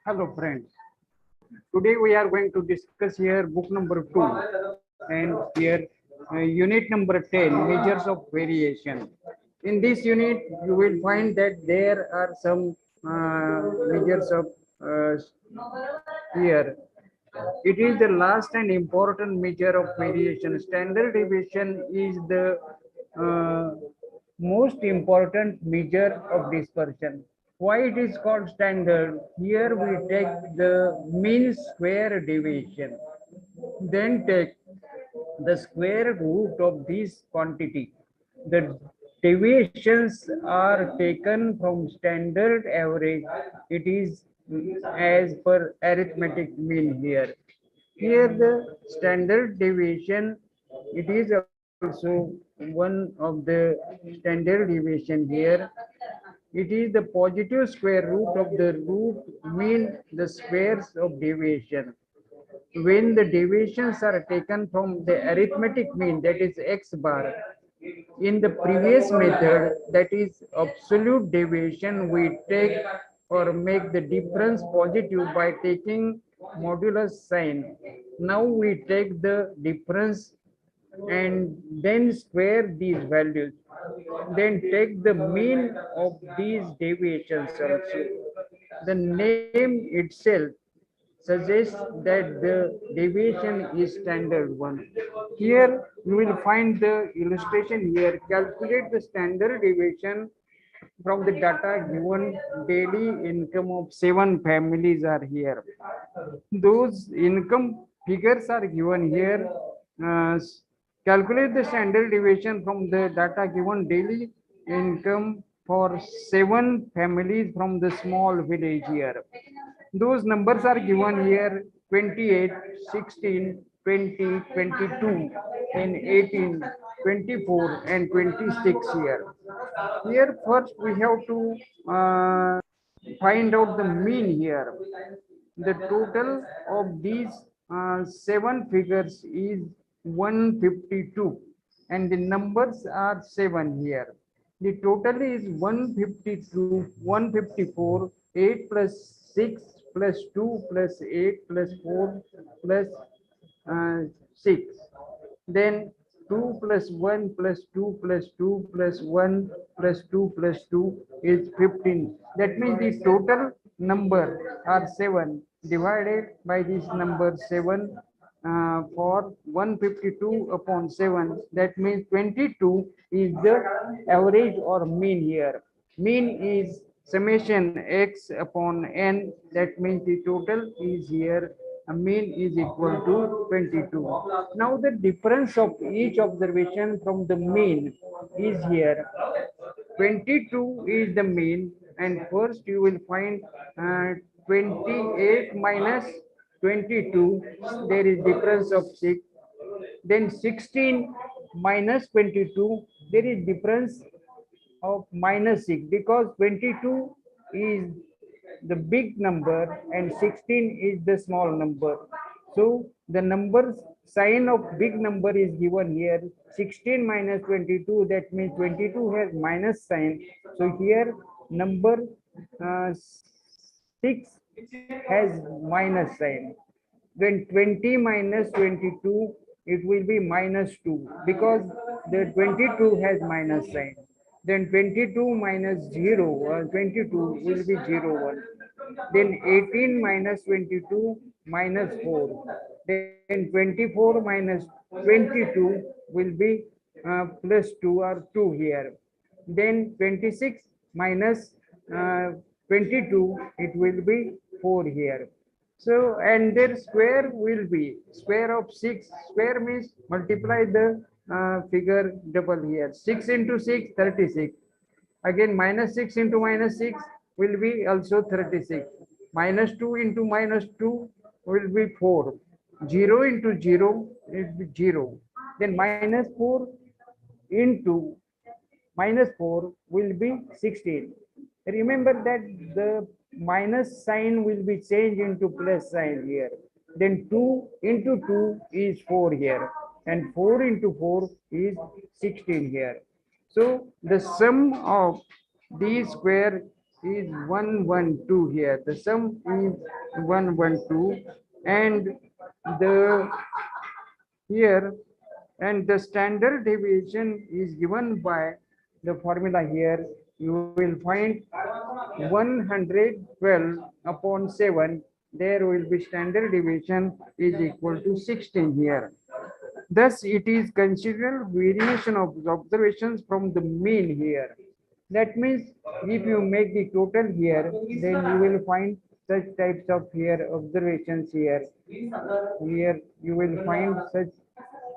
Hello friends. Today we are going to discuss here book number 2 and here unit number 10, measures of variation. In this unit you will find that there are some measures of here. It is the last and important measure of variation. Standard deviation is the uh, most important measure of dispersion. Why it is called standard? Here we take the mean square deviation, then take the square root of this quantity. The deviations are taken from standard average. It is as per arithmetic mean here. Here the standard deviation, it is also one of the standard deviation here. It is the positive square root of the root mean the squares of deviation. When the deviations are taken from the arithmetic mean, that is x bar, in the previous method, that is absolute deviation, we take or make the difference positive by taking modulus sign. Now we take the difference and then square these values, then take the mean of these deviations also. The name itself suggests that the deviation is standard one. Here you will find the illustration here. Calculate the standard deviation from the data given. Daily income of 7 families are here. Those income figures are given here. Uh, Calculate the standard deviation from the data given. Daily income for 7 families from the small village here. Those numbers are given here: 28, 16, 20, 22, and 18, 24, and 26 here. Here first we have to find out the mean here. The total of these 7 figures is 152 and the numbers are 7 here. The total is 152, 154, 8 plus 6 plus 2 plus 8 plus 4 plus 6. Then 2 plus 1 plus 2 plus 2 plus 1 plus 2 plus 2 is 15. That means the total number are 7 divided by this number 7 for 152 upon 7. That means 22 is the average or mean here. Mean is summation x upon n. That means the total is here. A mean is equal to 22. Now the difference of each observation from the mean is here. 22 is the mean, and first you will find 28 minus 22. There is difference of 6. Then 16 minus 22. There is difference of minus 6 because 22 is the big number and 16 is the small number. So the numbers sign of big number is given here. 16 minus 22, that means 22 has minus sign. So here number 6 has minus sign. When 20 minus 22, it will be minus 2 because the 22 has minus sign. Then 22 minus 0, 22 will be 0, 1. Then 18 minus 22 minus 4. Then 24 minus 22 will be plus 2 or 2 here. Then 26 minus 22, it will be 4 here. So, and their square will be square of 6. Square means multiply the figure double here. 6 into 6, 36. Again, minus 6 into minus 6 will be also 36. Minus 2 into minus 2 will be 4. 0 into 0 will be 0. Then minus 4 into minus 4 will be 16. Remember that the minus sign will be changed into plus sign here. Then 2 into 2 is 4 here. And 4 into 4 is 16 here. So the sum of these square is 112 here. The sum is 112, and the here and the standard deviation is given by the formula here. You will find 112 upon 7. There will be standard deviation is equal to 16 here. Thus, it is considered variation of observations from the mean here. That means if you make the total here, then you will find such types of here observations here. Here you will find such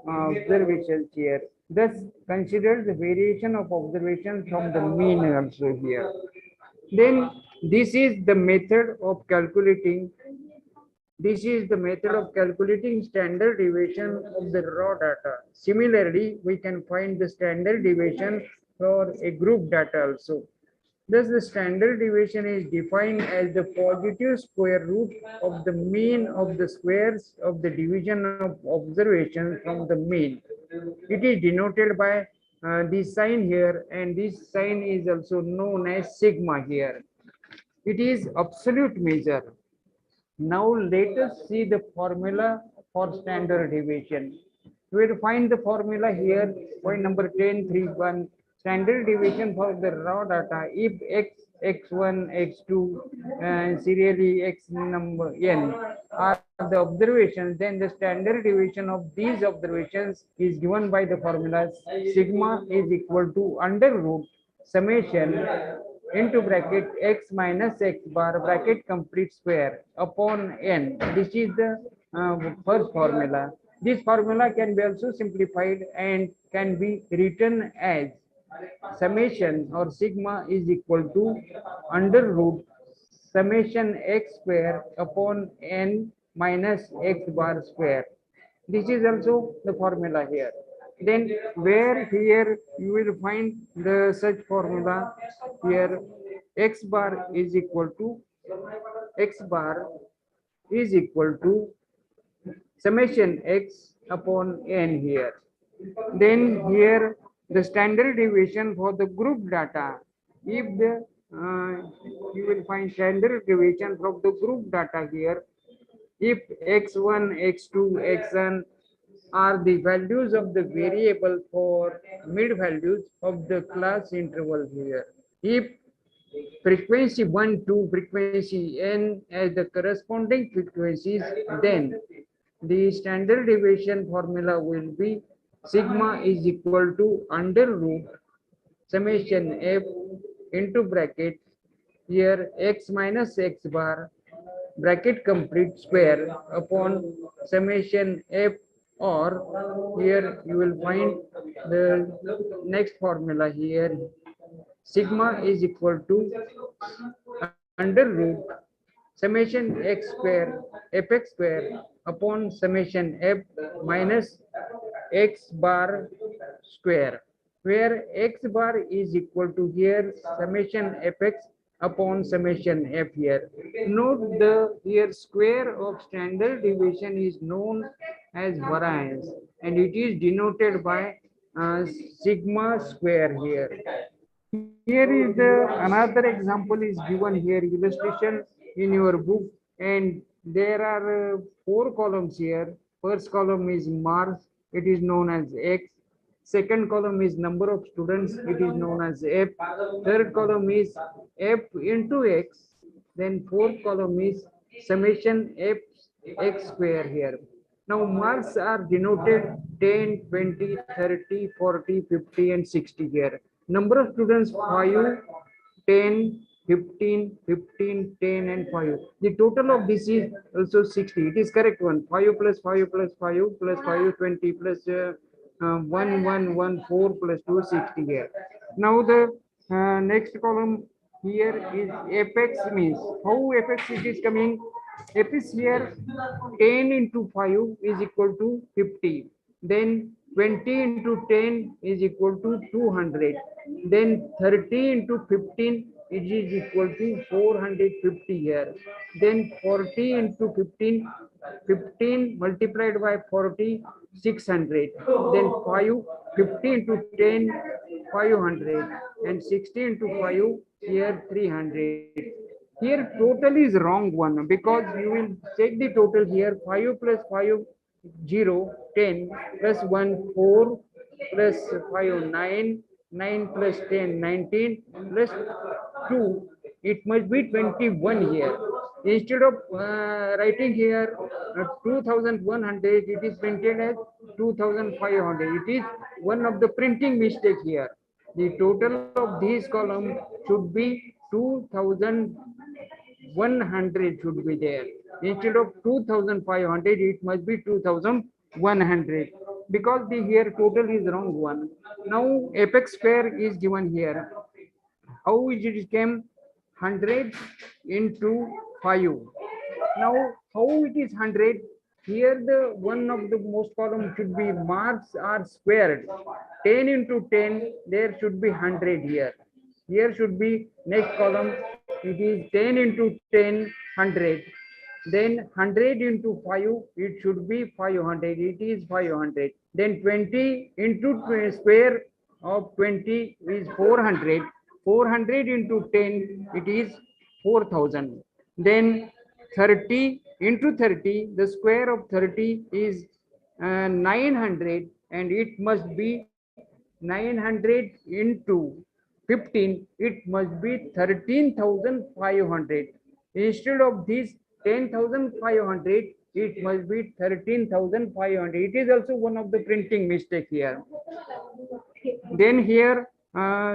observations here. Thus, consider the variation of observation from the mean also here. Then this is the method of calculating. This is the method of calculating standard deviation of the raw data. Similarly, we can find the standard deviation for a group data also. Thus, the standard deviation is defined as the positive square root of the mean of the squares of the division of observations from the mean. It is denoted by this sign here, and this sign is also known as sigma here. It is absolute measure. Now let us see the formula for standard deviation. We will find the formula here, point number 1031. Standard deviation for the raw data, if x, x1, x2, and serially x number n are the observations, then the standard deviation of these observations is given by the formula sigma is equal to under root summation into bracket x minus x bar bracket complete square upon n. This is the first formula. This formula can be also simplified and can be written as summation or sigma is equal to under root summation x square upon n minus x bar square. This is also the formula here. Then where here you will find the such formula here, x bar is equal to summation x upon n here. Then here the standard deviation for the group data. If the you will find standard deviation from the group data here. If x1, x2, xn are the values of the variable for mid values of the class interval here. If frequency 1, 2, frequency n as the corresponding frequencies, then the standard deviation formula will be sigma is equal to under root summation f into bracket here x minus x bar bracket complete square upon summation f, or here you will find the next formula here, sigma is equal to under root summation x square fx square upon summation f minus x bar square, where x bar is equal to here summation fx upon summation f here. Note the here square of standard deviation is known as variance, and it is denoted by sigma square here. Here is another example is given here, illustration in your book, and there are 4 columns here. First column is marks, it is known as x. Second column is number of students, it is known as f. Third column is f into x. Then fourth column is summation f x square here. Now marks are denoted 10, 20, 30, 40, 50 and 60 here. Number of students 5, 10, 15, 15, 10 and 5. The total of this is also 60. It is correct one. 5 plus 5 plus 5 plus 5, 20 plus 1, 1, 1, 4 plus 2, 60 here. Now the next column here is fx, means how fx it is coming. F is here 10 into 5 is equal to 50. Then 20 into 10 is equal to 200. Then 30 into 15 it is equal to 450 here. Then 40 into 15, 15 multiplied by 40, 600. Then 5, 50 into 10, 500. And 60 into 5, here 300. Here total is wrong one because you will check the total here 5 plus 5 0 10 plus 1 4 plus 5 9 9 plus 10 19 plus 2 it must be 21 here. Instead of writing here 2100 it is printed as 2500. It is one of the printing mistake here. The total of these column should be 2100 should be there. Instead of 2500 it must be 2100 because the here total is wrong one. Now apex square is given here. How is it came 100 into 5. Now how it is 100? Here the one of the most column should be marks are squared. 10 into 10 there should be 100 here. Here should be next column. It is 10 into 10 100. Then 100 into 5 it should be 500. It is 500. Then 20 into square of 20 is 400. 400 into 10 it is 4000. Then 30 into 30 the square of 30 is 900 and it must be 900 into 15 it must be 13,500. Instead of this 10,500 it must be 13,500. It is also one of the printing mistake here. Then here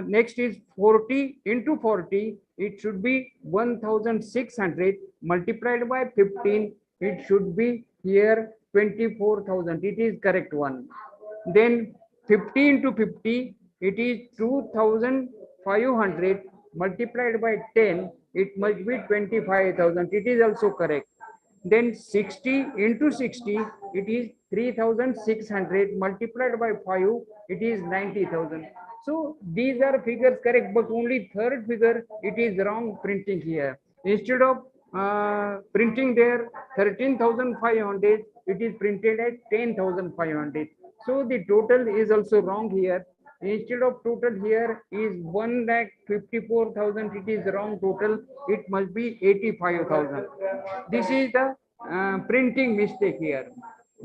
next is 40 into 40 it should be 1600 multiplied by 15 it should be here 24,000. It is correct one. Then 50 into 50 it is 2500 multiplied by 10 it must be 25,000. It is also correct. Then 60 into 60 it is 3600 multiplied by 5 it is 90,000. So these are figures correct, but only third figure it is wrong printing here. Instead of printing there 13,500 it is printed at 10,500. So the total is also wrong here. Instead of total here is 1,54,000. It is wrong total. It must be 85,000. This is the printing mistake here.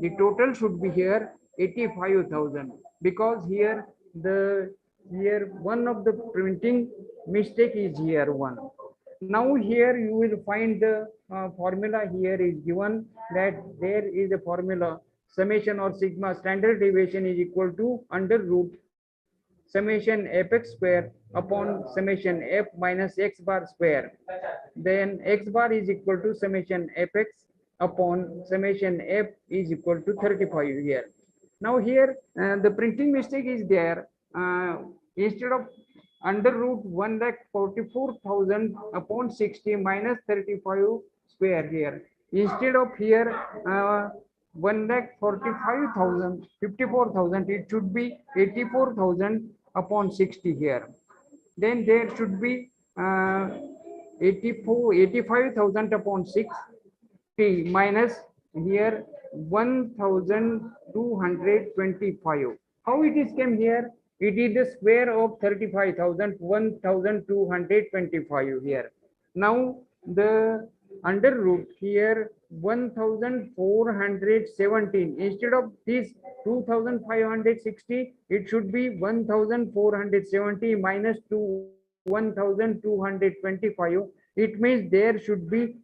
The total should be here 85,000 because here the here one of the printing mistake is here one. Now here you will find the formula here is given that there is a formula summation or sigma standard deviation is equal to under root summation fx square upon summation f minus x bar square. Then x bar is equal to summation fx upon summation f is equal to 35 here. Now here the printing mistake is there. Instead of under root 1,44,000 upon 60 minus 35 square here. Instead of here 1,45,000, 54,000, it should be 84,000 upon 60 here. Then there should be 85,000 upon 6 t minus here 1,225. How it is came here? It is the square of 35,000, 1,225 here. Now the under root here 1,417. Instead of this 2,560, it should be 1,470 minus 1,225. It means there should be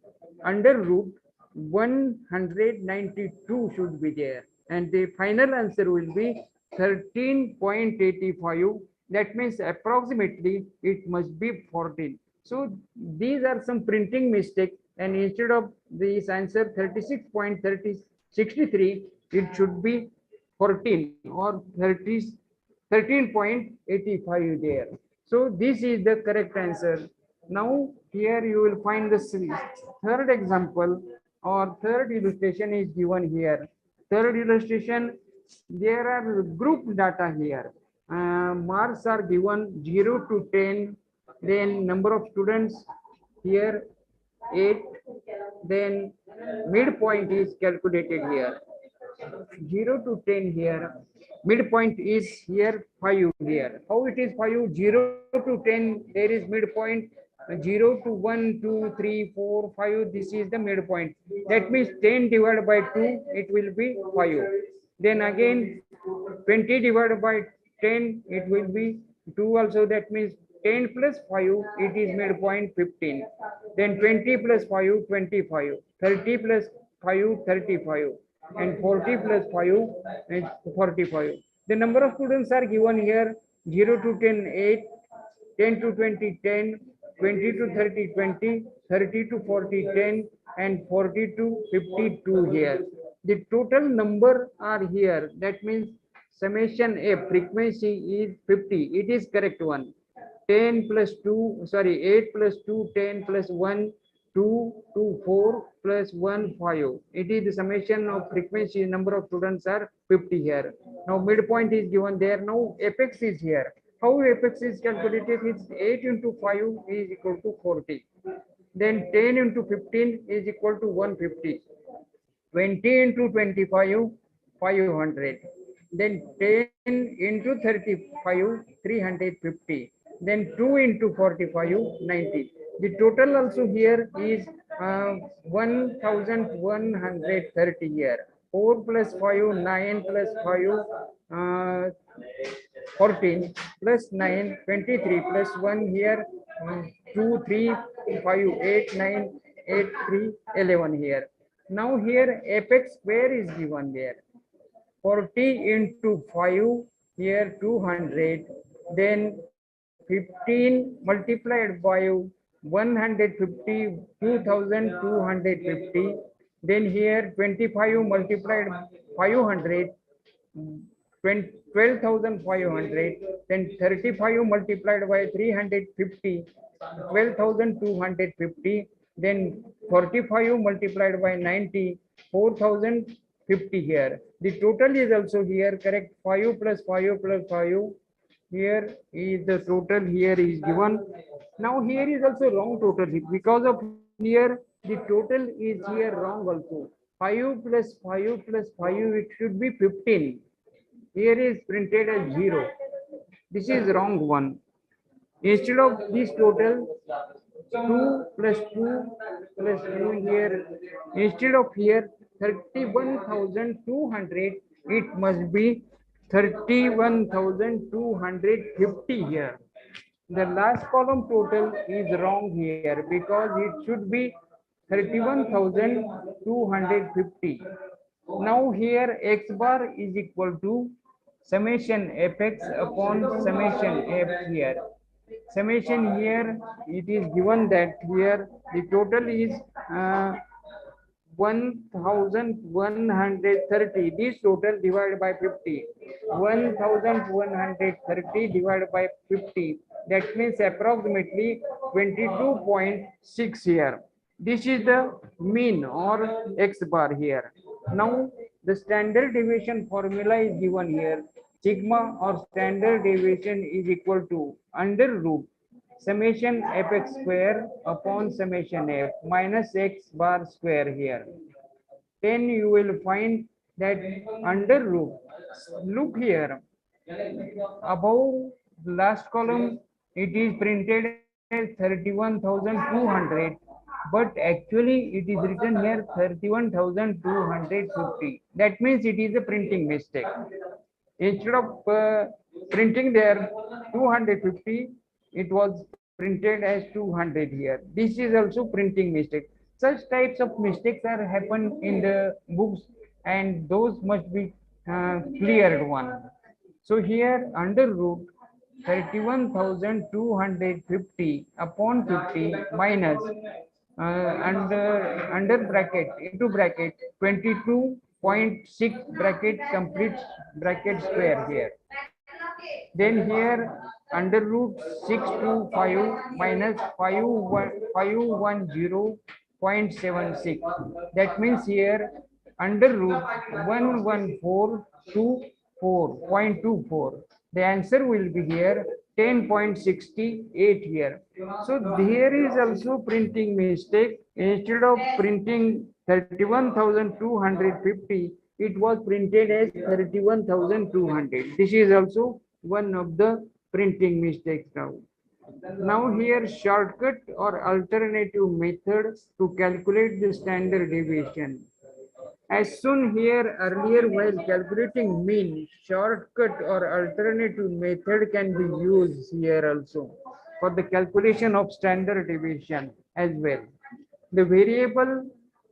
under root 192 should be there, and the final answer will be 13.85. That means approximately it must be 14. So these are some printing mistakes, and instead of this answer 36.63, it should be 14 or 13.85 there. So this is the correct answer. Now here you will find the third example or third illustration is given here. Third illustration, there are group data here. Marks are given 0 to 10, Then number of students here 8. Then midpoint is calculated here 0 to 10 here. Midpoint is here 5 here. How it is 5? 0 to 10 there is midpoint. 0 to 1, 2, 3, 4, 5. This is the midpoint. That means 10 divided by 2, it will be 5. Then again 20 divided by 10, it will be 2 also. That means 10 plus 5, it is midpoint 15. Then 20 plus 5, 25. 30 plus 5, 35. And 40 plus 5 is 45. The number of students are given here 0 to 10, 8, 10 to 20, 10, 20 to 30, 20, 30 to 40, 10, and 40 to 52 here. The total number are here. That means summation F frequency is 50. It is correct one. 10 plus 2, sorry, 8 plus 2, 10 plus 1, 2, 2, 4 plus 1, 5. It is the summation of frequency. Number of students are 50 here. Now midpoint is given there. Now apex is here. How apex is calculated? It's 8 into 5 is equal to 40. Then 10 into 15 is equal to 150. 20 into 25, 500. Then 10 into 35, 350. Then 2 into 45, 90. The total also here is 1130 here. 4 plus 5, 9 plus 5, 14 plus 9, 23 plus 1 here, 2, 3, 5, 8, 9, 8, 3, 11 here. Now here apex square is given there. 40 into 5 here 200, then 15 multiplied by 150, 2250, then here 25 multiplied 500, 12,500, then 35 multiplied by 350, 12,250, then 45 multiplied by 90, 4,050 here. The total is also here correct. 5 plus 5 plus 5. Here is the total here is given. Now here is also wrong total because of here the total is here wrong also. 5 plus 5 plus 5, it should be 15. Here is printed as 0. This is wrong one. Instead of this total 2 plus 2 plus 2 here, instead of here 31,200, it must be 31,250 here. The last column total is wrong here because it should be 31,250. Now here x bar is equal to summation fx upon summation f here. Summation here it is given that here the total is 1130. This total divided by 50. 1130 divided by 50. That means approximately 22.6 here. This is the mean or x bar here. Now the standard deviation formula is given here. Sigma or standard deviation is equal to under root summation fx square upon summation f minus x bar square here. Then you will find that under root, look here, above last column, it is printed as 31,200, but actually it is written here 31,250. That means it is a printing mistake. Instead of printing there 250, it was printed as 200 here. This is also printing mistake. Such types of mistakes are happen in the books, and those must be cleared one. So here under root 31,250 upon 50 minus under bracket into bracket 22.6 bracket complete bracket square here. Then here under root 625 minus 510.76. That means here under root 11424.24. The answer will be here 10.68 here. So there is also printing mistake. Instead of printing 31,250, it was printed as 31,200. This is also one of the printing mistakes now. Now here shortcut or alternative method to calculate the standard deviation. As shown here earlier, while calculating mean, shortcut or alternative method can be used here also for the calculation of standard deviation as well. The variable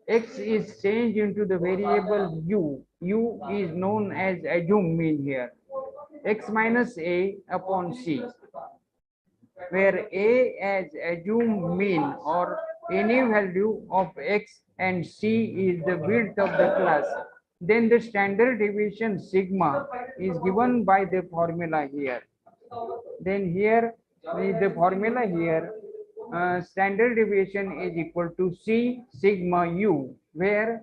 x is changed into the variable u. U is known as assumed mean here. X minus a upon c, where a as assumed mean or any value of x and c is the width of the class, then the standard deviation sigma is given by the formula here. Then here the formula here, standard deviation is equal to c sigma u, where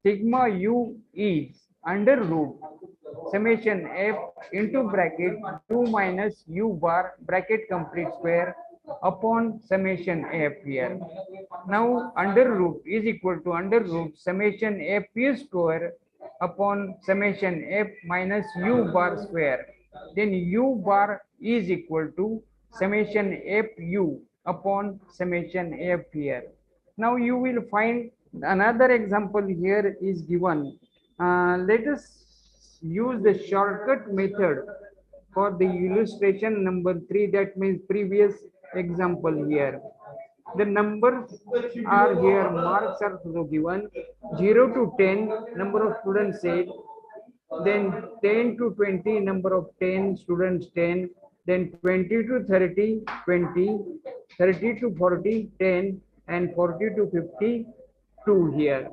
sigma u is under root summation f into bracket 2 minus u bar bracket complete square upon summation f here. Now under root is equal to under root summation f u square upon summation f minus u bar square. Then u bar is equal to summation f u upon summation f here. Now you will find another example here is given. Let us use the shortcut method for the illustration number 3, that means previous example here. The numbers are here, marks are given 0 to 10, number of students said, then 10 to 20, number of 10 students 10, then 20 to 30 20, 30 to 40 10, and 40 to 50 2 here.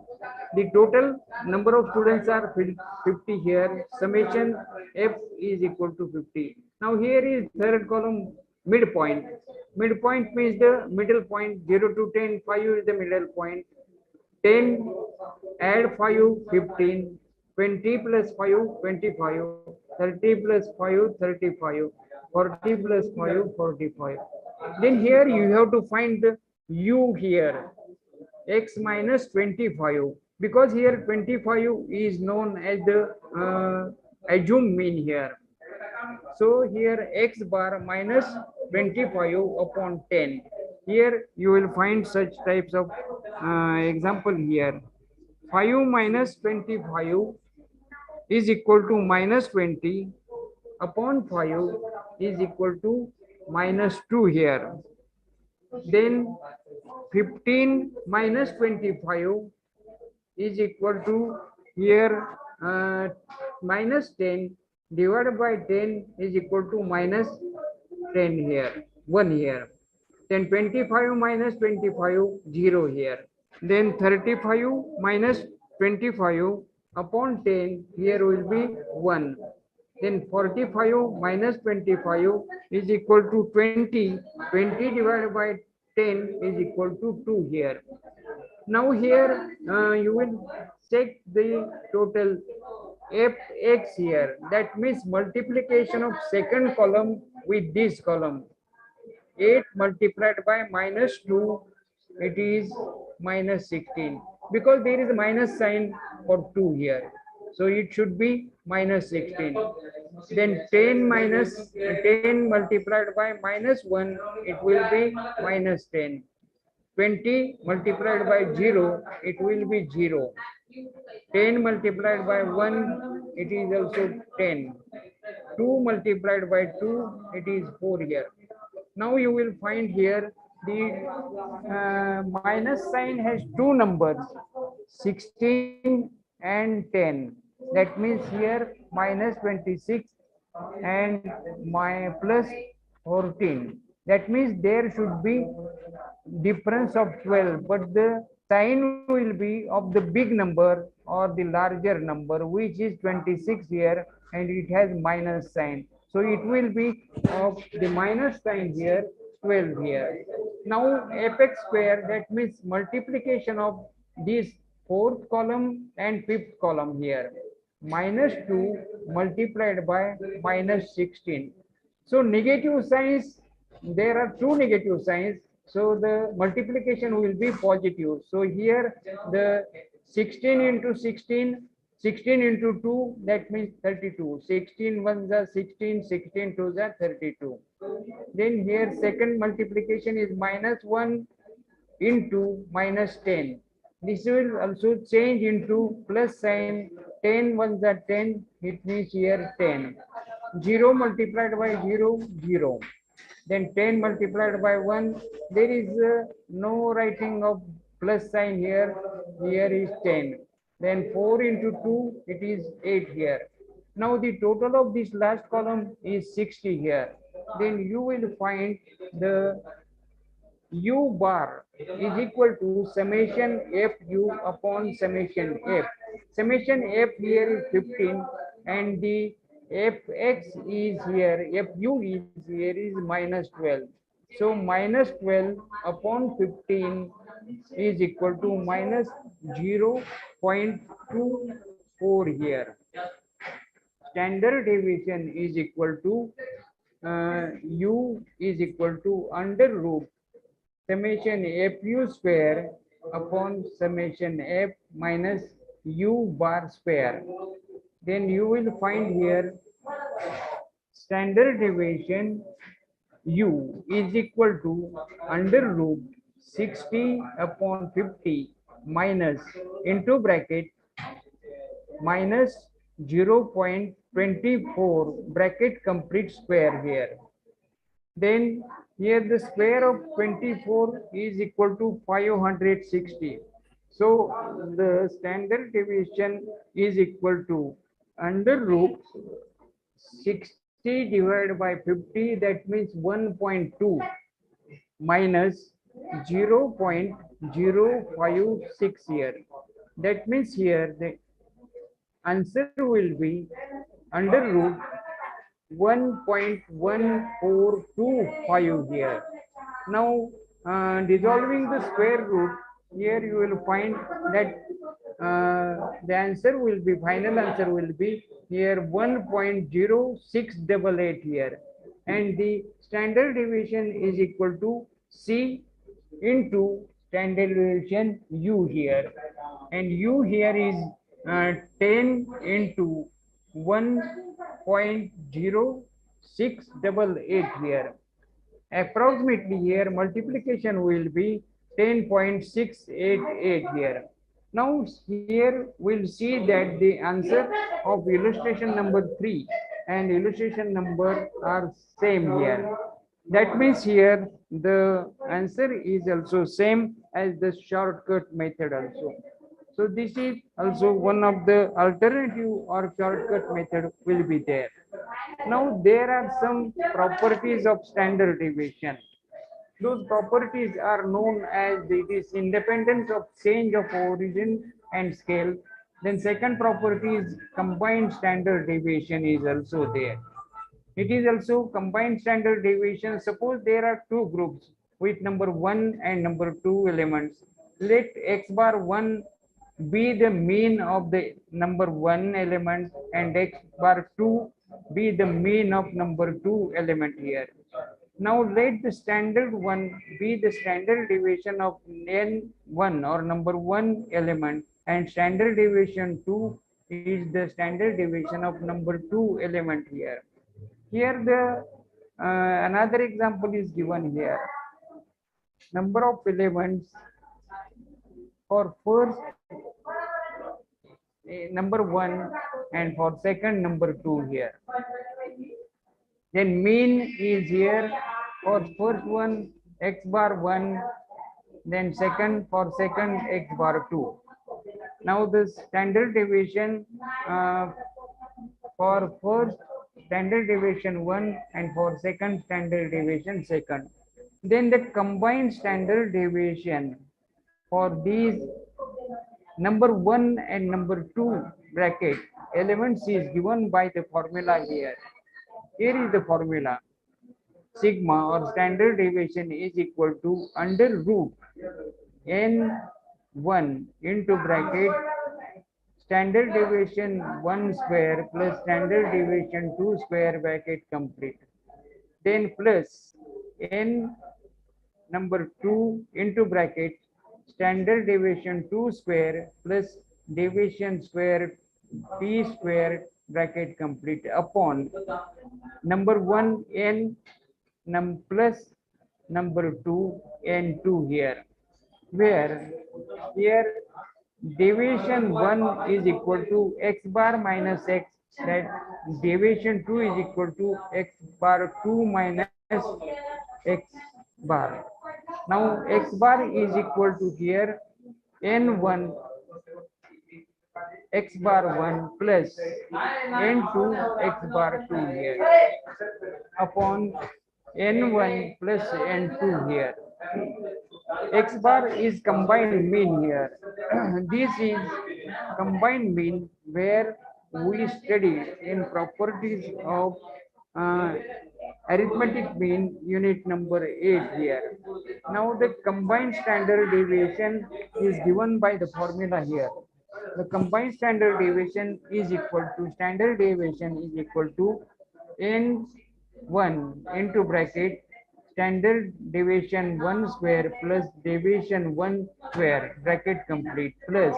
The total number of students are 50 here. Summation f is equal to 50. Now here is third column midpoint. Midpoint means the middle point. 0 to 10, 5 is the middle point. 10 add 5, 15. 20 plus 5, 25. 30 plus 5, 35. 40 plus 5, 45. Then here you have to find the u here, x minus 25, because here 25 is known as the assumed mean here. So here x bar minus 25 upon 10. Here you will find such types of example here. 5 minus 25 is equal to minus 20 upon 5 is equal to minus 2 here. Then 15 minus 25 is equal to here minus 10 divided by 10 is equal to minus 10 here, 1 here. Then 25 minus 25, 0 here. Then 35 minus 25 upon 10, here will be 1. Then 45 minus 25 is equal to 20. 20 divided by 10 is equal to 2 here. Now here you will check the total fx here. That means multiplication of second column with this column. 8 multiplied by minus 2, it is minus 16. Because there is a minus sign for 2 here. So it should be minus 16. Then 10 multiplied by minus 1, it will be minus 10. 20 multiplied by 0, it will be 0. 10 multiplied by 1, it is also 10. 2 multiplied by 2, it is 4 here. Now you will find here the minus sign has two numbers, 16 and 10. That means here minus 26 and my plus 14. That means there should be difference of 12, but the sign will be of the big number or the larger number, which is 26 here, and it has minus sign. So it will be of the minus sign here, 12 here. Now fx square, that means multiplication of this fourth column and fifth column here. Minus 2 multiplied by minus 16. So negative signs, there are two negative signs. So the multiplication will be positive. So here the 16 into 16, 16 into 2, that means 32. 16 ones are 16, 16 twos are 32. Then here second multiplication is minus 1 into minus 10. This will also change into plus sign. 10 ones are 10, it means here 10. 0 multiplied by 0, 0. Then 10 multiplied by 1, there is no writing of plus sign here. Here is 10. Then 4 into 2, it is 8 here. Now the total of this last column is 60 here. Then you will find the U bar is equal to summation FU upon summation F. Summation F here is 15 and the Fx is here, Fu is here is minus 12. So minus 12 upon 15 is equal to minus 0.24 here. Standard deviation is equal to U is equal to under root summation fu square upon summation f minus u bar square. Then you will find here standard deviation u is equal to under root 60 upon 50 minus into bracket minus 0.24 bracket complete square here. Then here the square of 24 is equal to 560. So the standard deviation is equal to under root 60 divided by 50, that means 1.2 minus 0.056 here. That means here the answer will be under root 1.1425 here. Now, dissolving the square root, here you will find that the answer will be, final answer will be here 1.0688 here. And the standard deviation is equal to C into standard deviation U here. And U here is 10 into 1.0688 here. Approximately here multiplication will be 10.688 here. Now here we'll see that the answer of illustration number 3 and illustration number are same here. That means here the answer is also same as the shortcut method also. So this is also one of the alternative or shortcut method will be there. Now there are some properties of standard deviation. Those properties are known as it is independence of change of origin and scale. Then second property is combined standard deviation is also there. It is also combined standard deviation. Suppose there are two groups with number 1 and number 2 elements. Let x bar 1 be the mean of the number 1 element and x bar 2 be the mean of number 2 element here. Now let the standard one be the standard deviation of n1 or number 1 element and standard deviation 2 is the standard deviation of number 2 element here. Here the another example is given here. Number of elements for first number 1 and for second number 2 here. Then mean is here for first one x bar 1, then second for second x bar 2. Now the standard deviation for first standard deviation 1 and for second standard deviation second. Then the combined standard deviation for these number 1 and number 2 bracket elements is given by the formula here. Here is the formula. Sigma or standard deviation is equal to under root n1 into bracket standard deviation 1 square plus standard deviation 2 square bracket complete. then plus n number 2 into bracket standard deviation 2 square plus deviation square t square bracket complete upon number 1 n plus number 2 n2 here, where here deviation 1 is equal to x bar minus x, that deviation 2 is equal to x bar 2 minus x bar. Now x bar is equal to here n1 x bar 1 plus n2 x bar 2 here upon n1 plus n2 here. X bar is combined mean here. This is combined mean where we study in properties of uh, arithmetic mean unit number 8 here. Now the combined standard deviation is given by the formula here. The combined standard deviation is equal to standard deviation is equal to n1 into bracket standard deviation 1 square plus deviation 1 square bracket complete plus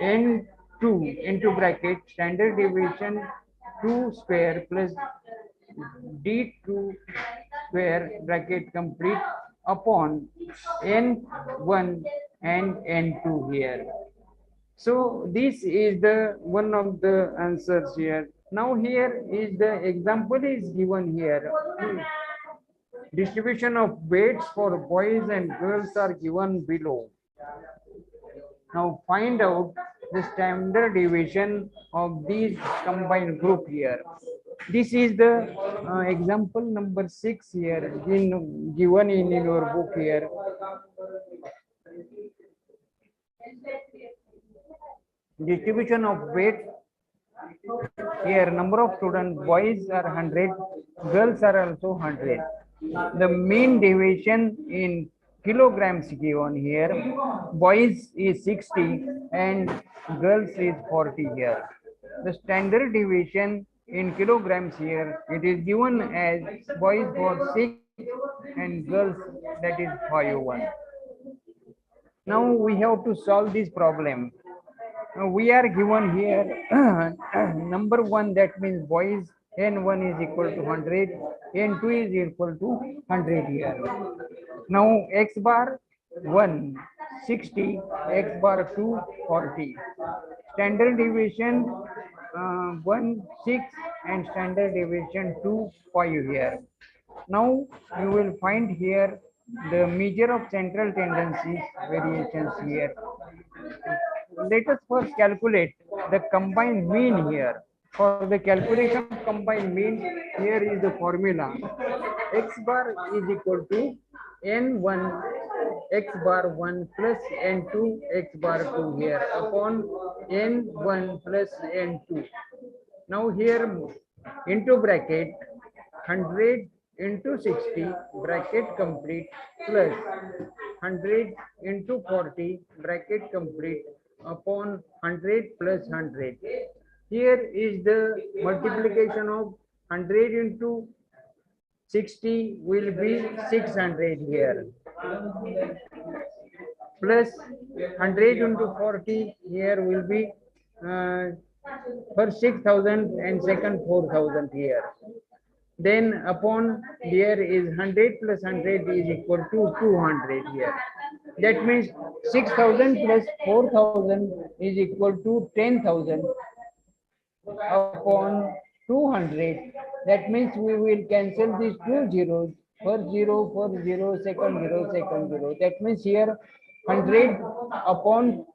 n2 into bracket standard deviation 2 square plus d2 square bracket complete upon n1 and n2 here. So this is the one of the answers here. Now here is the example is given here. Distribution of weights for boys and girls are given below. Now find out the standard deviation of these combined group here. This is the example number 6 here given in your book here. Distribution of weight here, number of students, boys are 100, girls are also 100. The mean deviation in kilograms given here, boys is 60 and girls is 40 here. The standard deviation in kilograms here, it is given as boys for 6 and girls, that is 5 1. Now we have to solve this problem. We are given here number 1, that means boys n1 is equal to 100, n2 is equal to 100 here. Now x bar 1 60, x bar 2 40. Standard deviation 1 6 and standard deviation 2 5 here. Now you will find here the measure of central tendencies variations here. Let us first calculate the combined mean here. For the calculation of combined mean, here is the formula. X bar is equal to n1 x bar 1 plus n2 x bar 2 here upon n1 plus n2. Now here into bracket 100 into 60 bracket complete plus 100 into 40 bracket complete upon 100 plus 100. Here is the multiplication of 100 into 60 will be 600 here plus 100 into 40 here will be first 6,000 and second 4,000 here. Then upon here is 100 plus 100 is equal to 200 here. That means 6,000 plus 4,000 is equal to 10,000 upon 200. That means we will cancel these two zeros. First zero, first zero, second zero, second zero. That means here 100 upon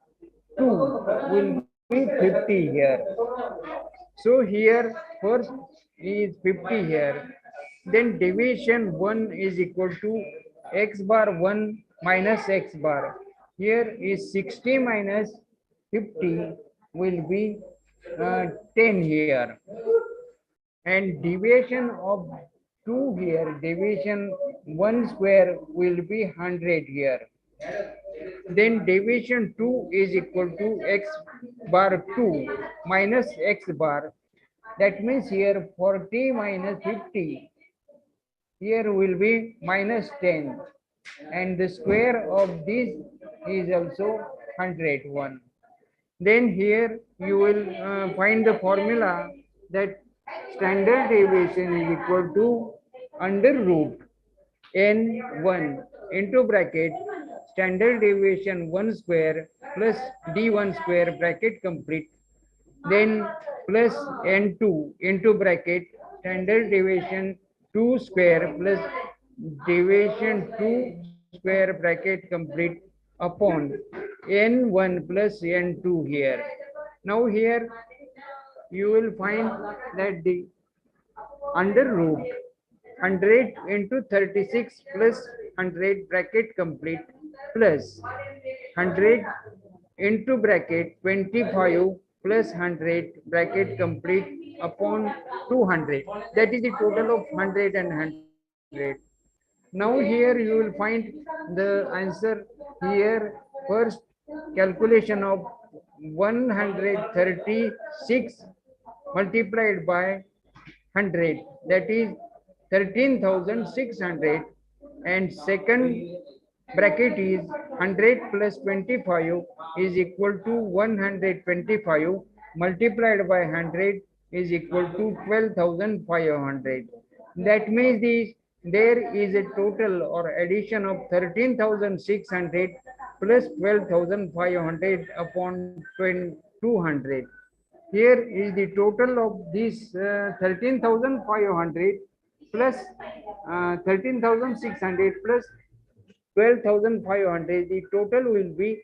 2 will be 50 here. So here first is 50 here. Then deviation 1 is equal to x bar 1 minus x bar. Here is 60 minus 50 will be 10 here. And deviation of 2 here, deviation 1 square will be 100 here. Then deviation 2 is equal to x bar 2 minus x bar. That means here 40 minus 50 here will be minus 10, and the square of this is also 101. Then here you will find the formula that standard deviation is equal to under root n1 into bracket standard deviation 1 square plus d1 square bracket complete, then plus n2 into bracket standard deviation 2 square plus deviation 2 square bracket complete upon n1 plus n2 here. Now here you will find that the under root 100 into 36 plus 100 bracket complete plus 100 into bracket 25 plus 100 bracket complete upon 200. That is the total of 100 and 100. Now here you will find the answer here. First calculation of 136 multiplied by 100, that is 13,600, and second bracket is 100 plus 25 is equal to 125 multiplied by 100 is equal to 12,500. That means there is a total or addition of 13,600 plus 12,500 upon 200. Here is the total of this 13,500 plus 13,600 plus 12,500. The total will be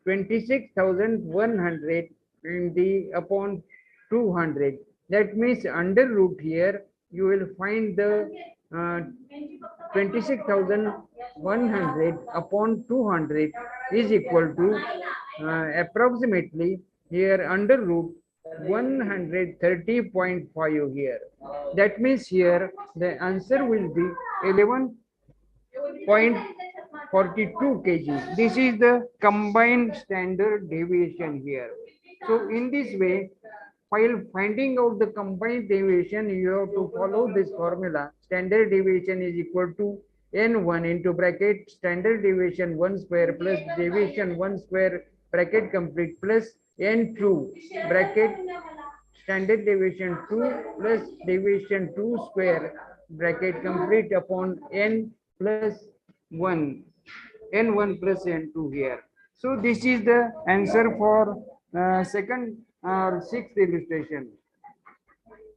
26,100 in the upon 200. That means under root here you will find the 26,100 upon 200 is equal to approximately here under root 130.5 here. That means here the answer will be 11.42 kg. This is the combined standard deviation here. So in this way, while finding out the combined deviation, you have to follow this formula. Standard deviation is equal to n1 into bracket standard deviation 1 square plus deviation 1 square bracket complete plus n2 bracket standard deviation 2 plus deviation 2 square bracket complete upon n plus 1 n1 plus n2 here. So this is the answer for second or sixth illustration.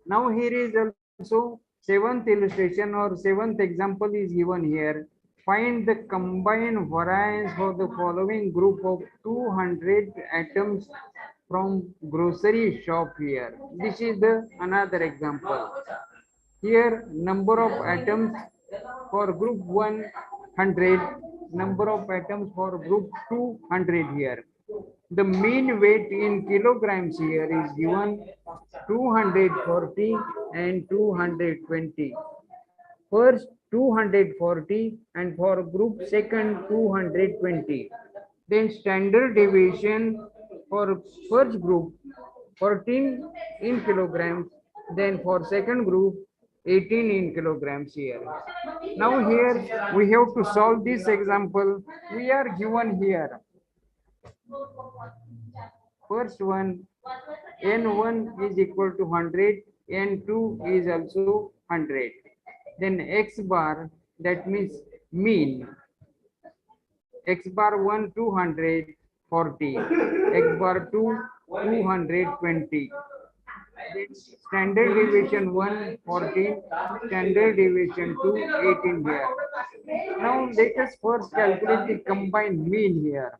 Now here is also seventh illustration or seventh example is given here. Find the combined variance for the following group of 200 items from grocery shop here. This is the another example. Here number of items for group 100, number of items for group 200 here. The mean weight in kilograms here is given 240 and 220. First 240 and for group second 220. Then standard deviation for first group 14 in kilograms. Then for second group 18 in kilograms here. Now here we have to solve this example. We are given here. First one, n1 is equal to 100, n2 is also 100. Then x bar, that means mean. X bar 1, 240. X bar 2, 220. Standard deviation 1, 14. Standard deviation 2, 18 here. Now let us first calculate the combined mean here.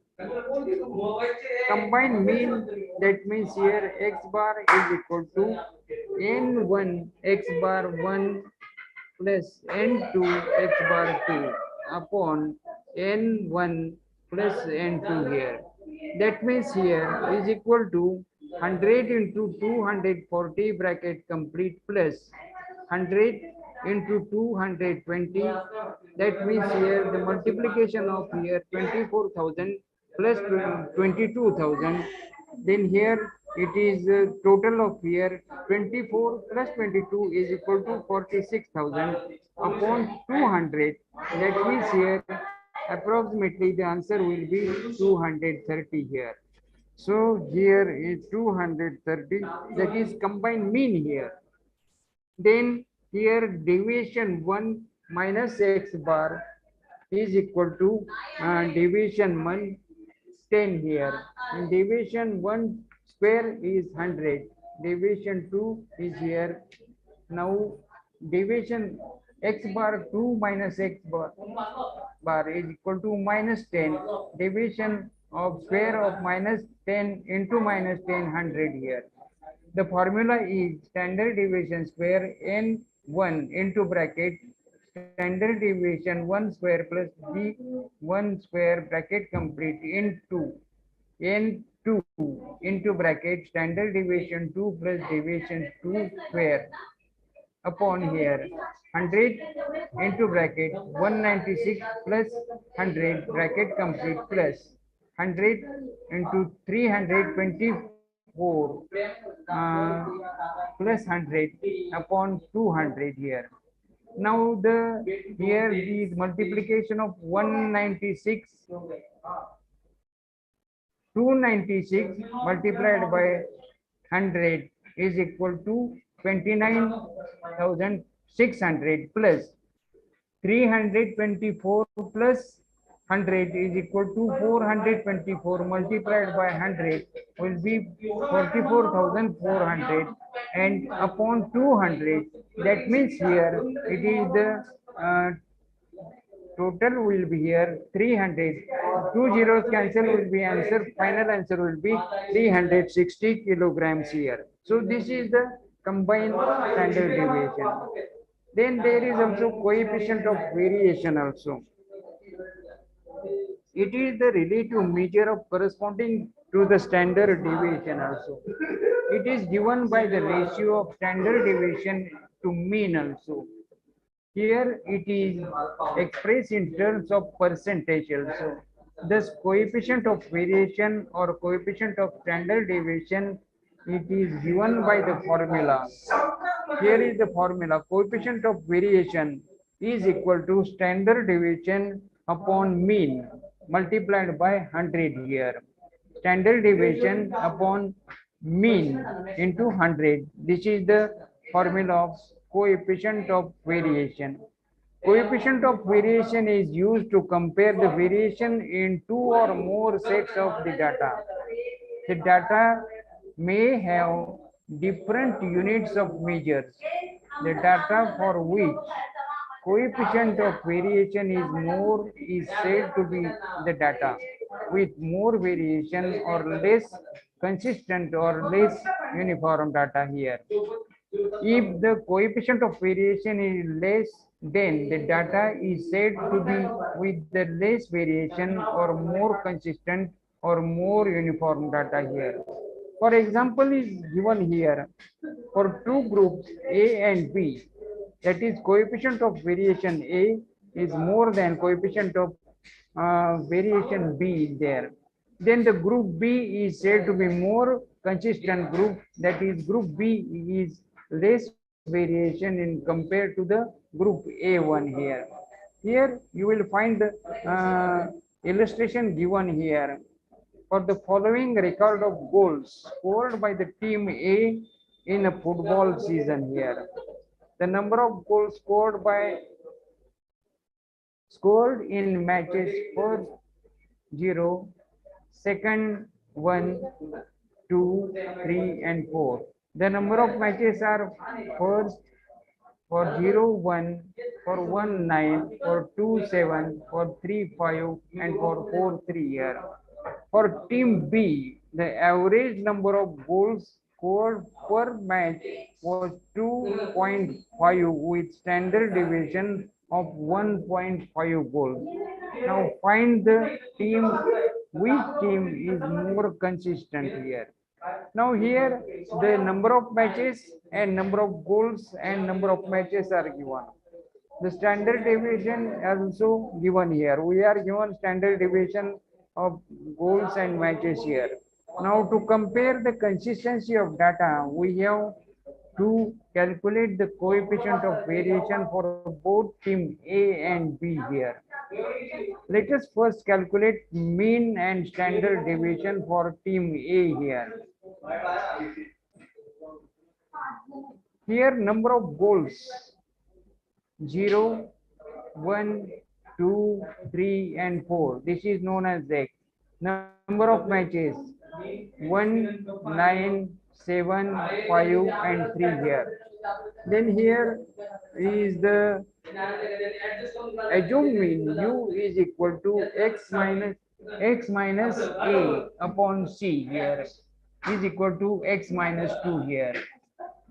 Combined mean, that means here x bar is equal to n1 x bar 1 plus n2 x bar 2 upon n1 plus n2 here. That means here is equal to 100 into 240 bracket complete plus 100 into 220. That means here the multiplication of here 24,000 plus 22,000. Then here it is total of here 24 plus 22 is equal to 46,000 upon 200. That means here approximately the answer will be 230 here. So here is 230, that is combined mean here. Then here deviation 1 minus x bar is equal to deviation 1 10 here. And deviation 1 square is 100. Deviation 2 is here. Now deviation x bar 2 minus x bar is equal to minus 10. Deviation of square of minus 10 into minus 10 100 here. The formula is standard deviation square n1 into bracket standard deviation 1 square plus d1 square bracket complete into n2 into bracket standard deviation 2 plus deviation 2 square upon here 100 into bracket 196 plus 100 bracket complete plus 100 into 324 plus 100 upon 200 here. Now the here is multiplication of 196 296 multiplied by 100 is equal to 29,600 plus 324 plus 100 is equal to 424 multiplied by 100 will be 44,400 and upon 200, that means here it is the total will be here 300. Two zeros cancel will be answer. Final answer will be 360 kilograms here. So this is the combined standard deviation. Then there is also coefficient of variation also. It is the relative measure of corresponding to the standard deviation also. It is given by the ratio of standard deviation to mean also. Here it is expressed in terms of percentage also. Thus coefficient of variation or coefficient of standard deviation, it is given by the formula. Here is the formula. Coefficient of variation is equal to standard deviation upon mean multiplied by 100 here. Standard deviation upon mean into 100. This is the formula of coefficient of variation. Coefficient of variation is used to compare the variation in two or more sets of the data. The data may have different units of measures. The data for which coefficient of variation is more is said to be the data with more variation or less consistent or less uniform data here. If the coefficient of variation is less, then the data is said to be with the less variation or more consistent or more uniform data here. For example is given here for two groups A and B, that is coefficient of variation A is more than coefficient of variation B there. Then the group B is said to be more consistent group, that is group B is less variation in compared to the group A1 here. Here you will find illustration given here for the following record of goals scored by the team A in a football season here. The number of goals scored in matches first 0, second 1, 2, 3 and 4. The number of matches are first for 0, 1, for 1, 9, for 2, 7, for 3, 5 and for 4, 3 here. For team B, the average number of goals scored per match was 2.5 with standard deviation of 1.5 goals. Now find the team, which team is more consistent here. Now here the number of matches and number of goals and number of matches are given. The standard deviation also given here. We are given standard deviation of goals and matches here. Now to compare the consistency of data, we have to calculate the coefficient of variation for both team A and B here. Let us first calculate mean and standard deviation for team A here. Here number of goals 0, 1, 2, 3 and 4. This is known as X. Number of matches 1, 9, 7, 5 and 3 here. Then here is the assumed mean u is equal to x minus a upon c here is equal to x minus 2 here.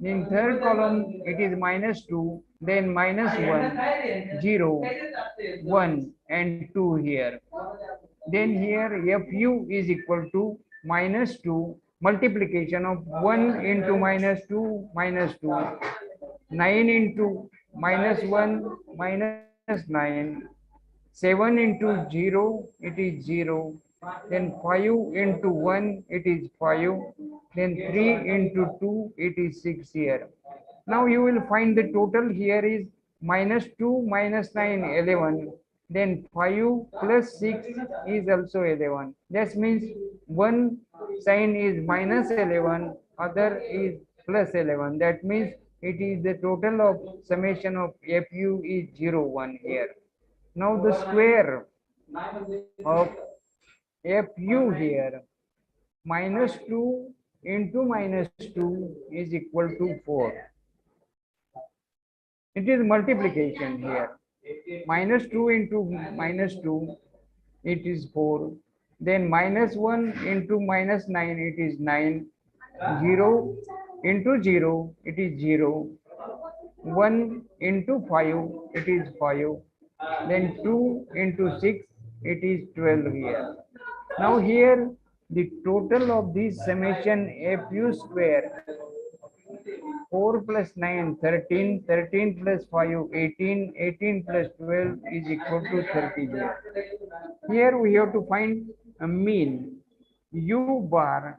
In third column it is minus 2, then minus 1, 0, 1 and 2 here. Then here fu is equal to minus 2 multiplication of 1 into minus 2 minus 2, 9 into minus 1 minus 9, 7 into 0 it is 0, then 5 into 1 it is 5, then 3 into 2 it is 6 here. Now you will find the total here is minus 2 minus 9 11, then 5 plus 6 is also 11. That means one sign is minus 11, other is plus 11. That means it is the total of summation of fu is 0 1 here. Now the square of fu here minus 2 into minus 2 is equal to 4. It is multiplication here. Minus 2 into minus 2 it is 4. Then minus 1 into minus 9 it is 9. 0 into 0 it is 0. 1 into 5 it is 5. Then 2 into 6 it is 12 here. Now here the total of this summation fu square 4 plus 9 13, 13 plus 5 18, 18 plus 12 is equal to 30 here. Here we have to find a mean u bar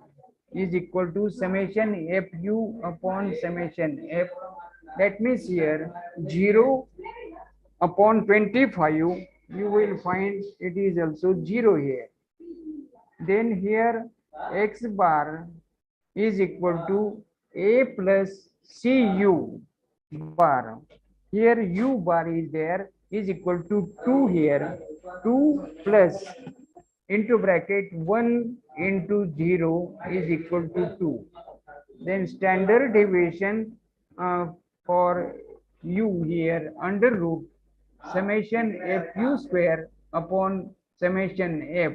is equal to summation fu upon summation f. That means here 0 upon 25 you will find it is also 0 here. Then here x bar is equal to a plus cu bar. Here u bar is there is equal to 2 here. 2 plus into bracket 1 into 0 is equal to 2. Then standard deviation for u here under root summation fu square upon summation f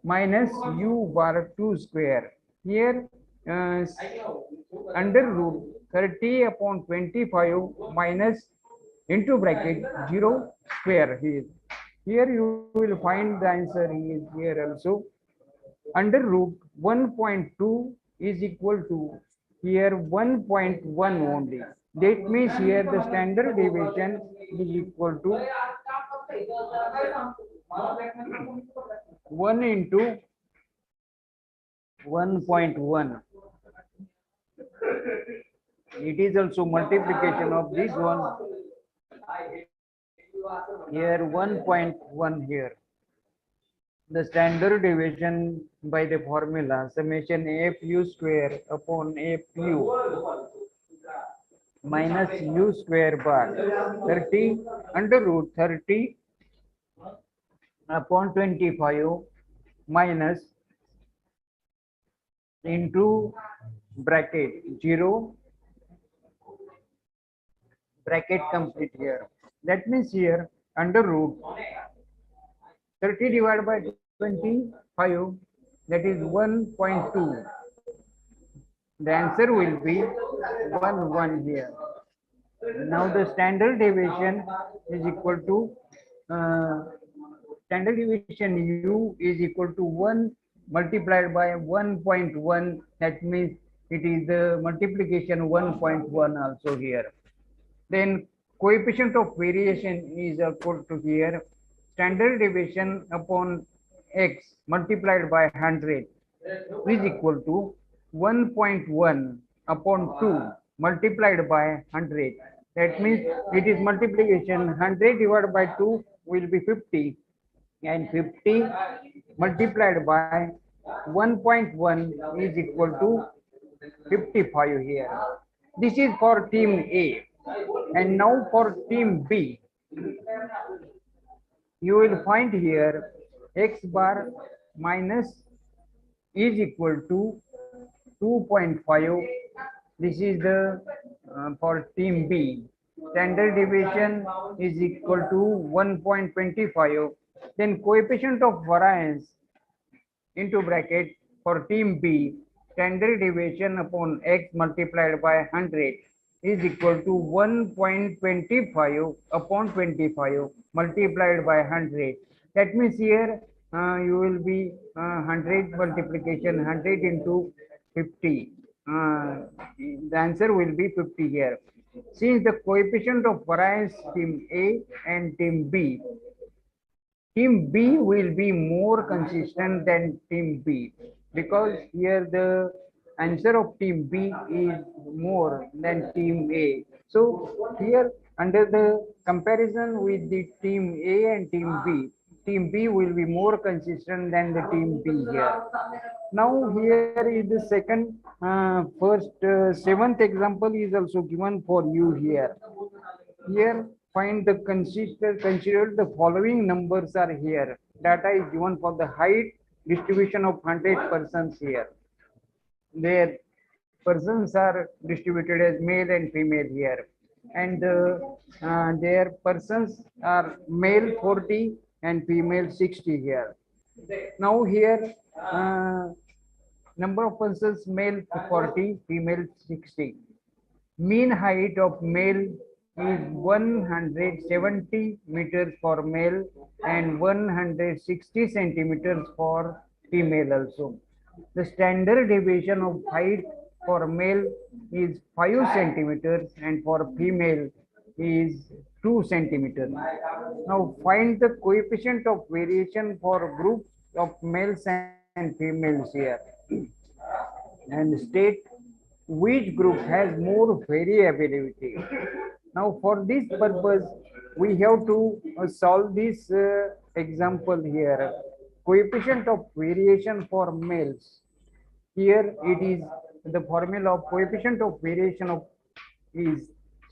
minus u bar 2 square. Here under root 30 upon 25 minus into bracket 0 square here. Here you will find the answer is here also. Under root 1.2 is equal to here 1.1 only. That means here the standard deviation is equal to 1 into 1.1. It is also multiplication of this one. Here 1.1 here. The standard deviation by the formula summation fu square upon fu minus u square bar 30 under root 30 upon 25 minus into bracket 0 bracket complete here. That means here under root 30 divided by 25 that is 1.2. The answer will be 1 here. Now the standard deviation is equal to standard deviation u is equal to 1 multiplied by 1.1. That means it is the multiplication 1.1 also here. Then coefficient of variation is equal to here standard deviation upon x multiplied by 100. is equal to 1.1 upon 2 multiplied by 100. That means it is multiplication. 100 divided by 2 will be 50, and 50 multiplied by 1.1 is equal to 55 here. This is for team A. And now for team B, you will find here x bar minus is equal to 2.5. This is the for team B. Standard deviation is equal to 1.25. Then coefficient of variance into bracket for team B, standard deviation upon x multiplied by 100 is equal to 1.25 upon 25 multiplied by 100. That means here you will be 100 multiplication 100 into 50. The answer will be 50 here. Since the coefficient of variance team A and team B, team B will be more consistent than team B, because here the answer of team B is more than team A. So here under the comparison with the team A and team B will be more consistent than the team B here. Now here is the second, seventh example is also given for you here. Here find the consider the following numbers are here. Data is given for the height distribution of 100 persons here. Their persons are distributed as male and female here, and their persons are male 40 and female 60 here. Now here number of persons male 40, female 60. Mean height of male is 170 meters for male and 160 centimeters for female also. The standard deviation of height for male is 5 centimeters and for female is 2 centimeters. Now find the coefficient of variation for groups of males and females here and state which group has more variability. Now for this purpose, we have to solve this example here. Coefficient of variation for males. Here it is the formula of coefficient of variation of is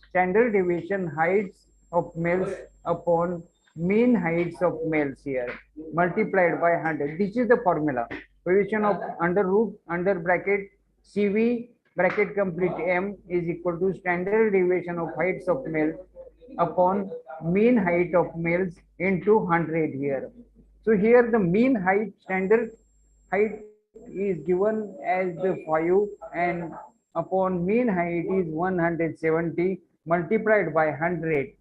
standard deviation heights of males upon mean heights of males here multiplied by 100. This is the formula. Coefficient of under root under bracket CV bracket complete M is equal to standard deviation of heights of males upon mean height of males into 100 here. So here the mean height, standard height is given as the 5 and upon mean height is 170 multiplied by 100.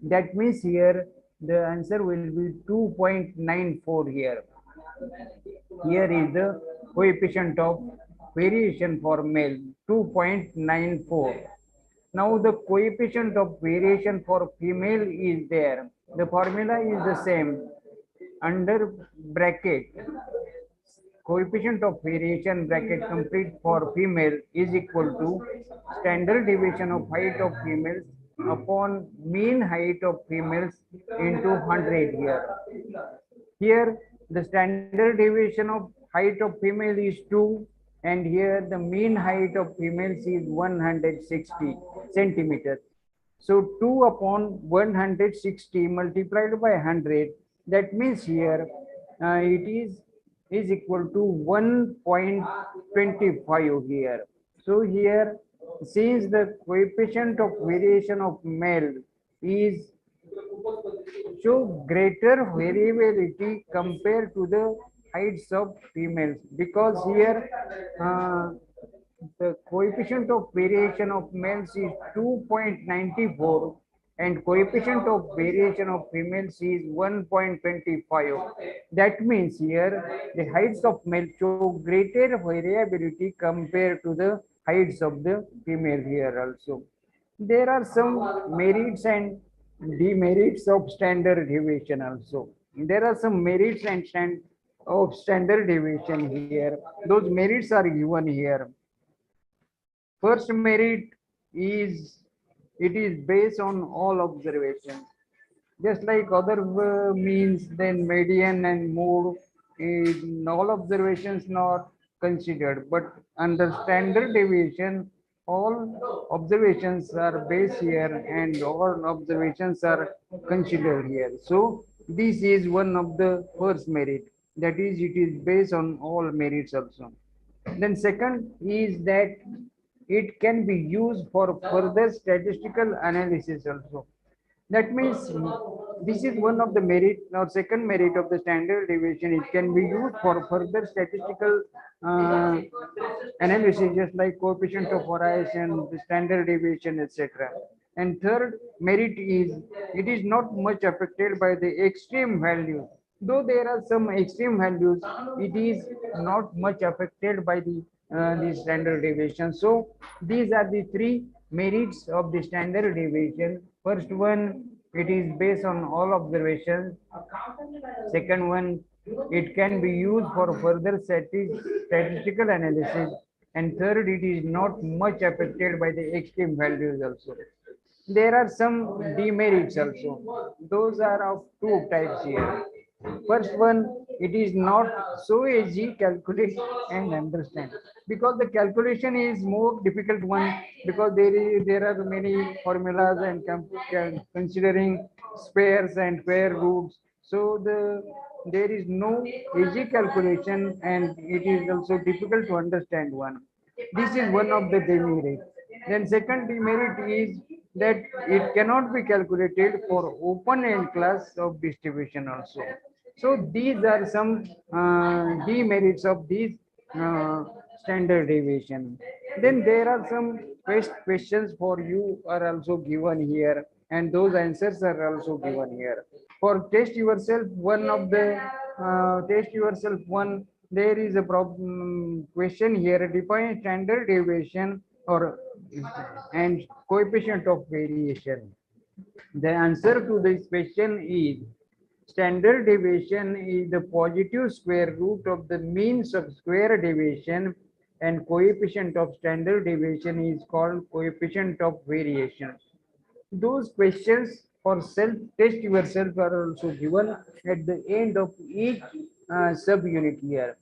That means here the answer will be 2.94 here. Here is the coefficient of variation for male 2.94. Now the coefficient of variation for female is there. The formula is the same. Under bracket coefficient of variation bracket complete for female is equal to standard deviation of height of females upon mean height of females into 100 here. Here the standard deviation of height of female is 2, and here the mean height of females is 160 centimeters. So 2 upon 160 multiplied by 100, that means here it is equal to 1.25 here. So here, since the coefficient of variation of male is show greater variability compared to the heights of females, because here the coefficient of variation of males is 2.94 and coefficient of variation of females is 1.25. That means here the heights of male show greater variability compared to the heights of the female here also. There are some merits and demerits of standard deviation also. There are some merits and of standard deviation here. Those merits are given here. First merit is it is based on all observations. Just like other means, then median and mode, in all observations not considered. But under standard deviation, all observations are based here and all observations are considered here. So this is one of the first merit. That is, it is based on all merits also. Then second is that it can be used for further statistical analysis also. That means this is one of the merit or second merit of the standard deviation. It can be used for further statistical analysis, just like coefficient of variation, the standard deviation, etc. And third merit is it is not much affected by the extreme values. Though there are some extreme values, it is not much affected by the standard deviation. So these are the three merits of the standard deviation. First one, it is based on all observations. Second one, it can be used for further statistical analysis. And third, it is not much affected by the extreme values also. There are some demerits also. Those are of two types here. First one, it is not so easy calculate and understand, because the calculation is more difficult one, because there are many formulas and considering spares and pair roots. So there is no easy calculation and it is also difficult to understand one. This is one of the demerit. Then second demerit is that it cannot be calculated for open end class of distribution also. So these are some demerits of these uh, standard deviation. Then there are some questions for you are also given here, and those answers are also given here. For test yourself, one of the test yourself one, there is a problem question here. Define standard deviation or and coefficient of variation. The answer to this question is standard deviation is the positive square root of the means of square deviation, and coefficient of standard deviation is called coefficient of variation. Those questions for self test yourself are also given at the end of each subunit here.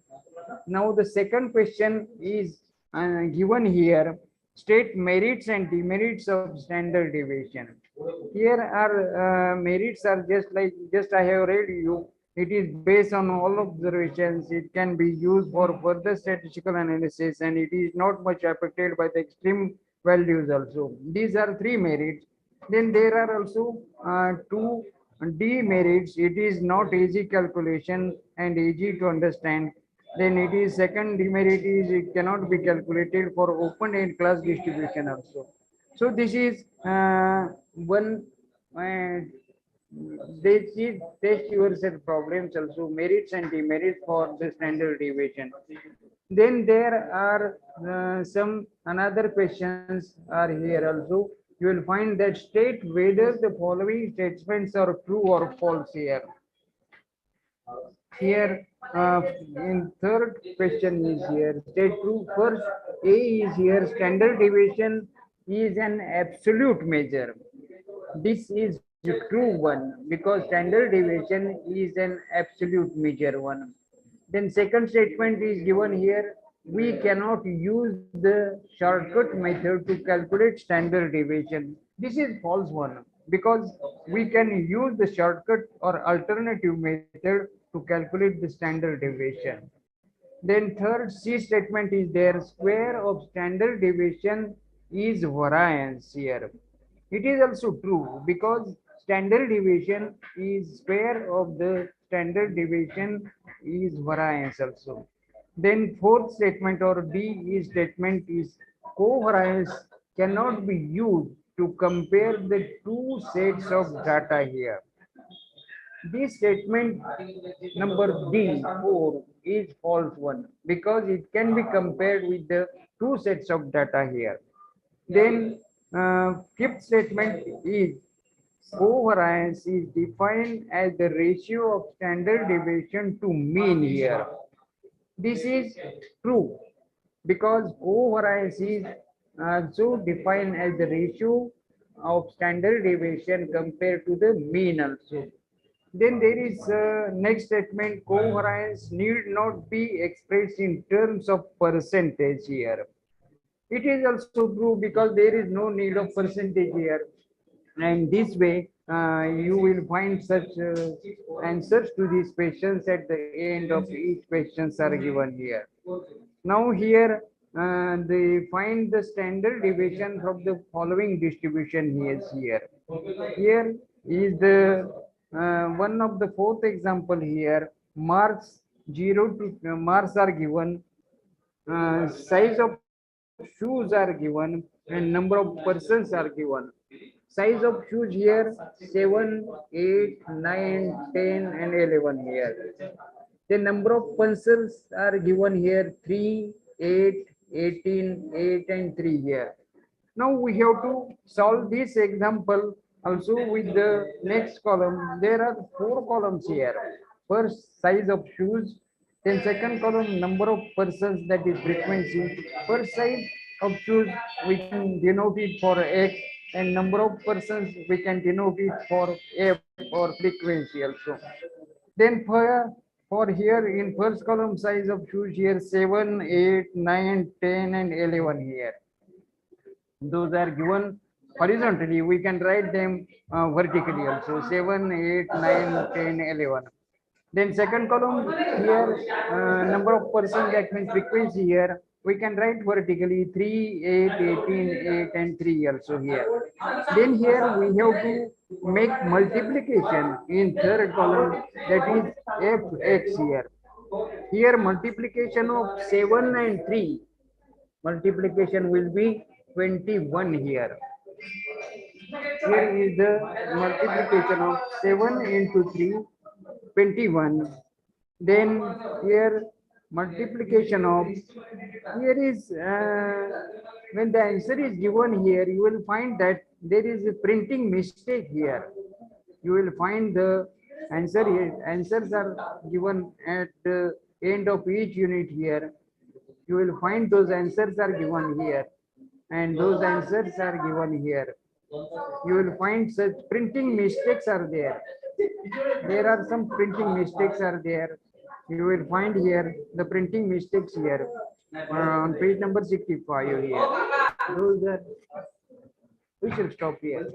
Now the second question is given here. State merits and demerits of standard deviation. Here are merits are just I have read you. It is based on all observations. It can be used for further statistical analysis and it is not much affected by the extreme values also. These are three merits. Then there are also two demerits. It is not easy calculation and easy to understand. Then it is second demerit is it cannot be calculated for open end class distribution also. So this is one uh, this is test yourself problems also, merits and demerits for the standard deviation. Then there are some another questions are here also. You will find that state whether the following statements are true or false here. Here, in third question is here, state true. First, A is here, standard deviation is an absolute measure. This is a true one because standard deviation is an absolute measure one. Then second statement is given here, we cannot use the shortcut method to calculate standard deviation. This is false one because we can use the shortcut or alternative method to calculate the standard deviation. Then third C statement is there, square of standard deviation is variance here. It is also true because standard deviation is square of the standard deviation is variance also. Then fourth statement or D is statement is covariance cannot be used to compare the two sets of data here. This statement number D, 4, is false one because it can be compared with the two sets of data here. Then fifth statement is covariance is defined as the ratio of standard deviation to mean here. This is true because covariance is also defined as the ratio of standard deviation compared to the mean also. Then there is next statement, covariance need not be expressed in terms of percentage here. It is also true because there is no need of percentage here. And this way, you will find such answers to these questions at the end of each questions are given here. Now here, they find the standard deviation from the following distribution is here. Here is the one of the fourth example here. Marks 0 to marks are given, size of shoes are given, and number of persons are given. Size of shoes here 7, 8, 9, 10, and 11 here. The number of persons are given here 3, 8, 18, 8, and 3 here. Now we have to solve this example also with the next column. There are 4 columns here. First, size of shoes. Then second column, number of persons, that is frequency. First size of shoes, we can denote it for X, and number of persons, we can denote it for F or frequency also. Then for here in first column, size of shoes here 7, 8, 9, 10, and 11 here. Those are given horizontally. We can write them vertically also, 7, 8, 9, 10, 11. Then second column here, number of persons, that means frequency here. We can write vertically 3, 8, 18, 8, and 3 also here. Then here we have to make multiplication in third column, that is fx here. Here multiplication of 7 and 3, multiplication will be 21 here. Here is the multiplication of 7 into 3, 21. Then here multiplication of, here is when the answer is given here, you will find that there is a printing mistake here. You will find the answer here. Answers are given at the end of each unit here. You will find those answers are given here, and those answers are given here. You will find such printing mistakes are there. There are some printing mistakes are there. You will find here the printing mistakes here on page number 65 here. Those are, we should stop here.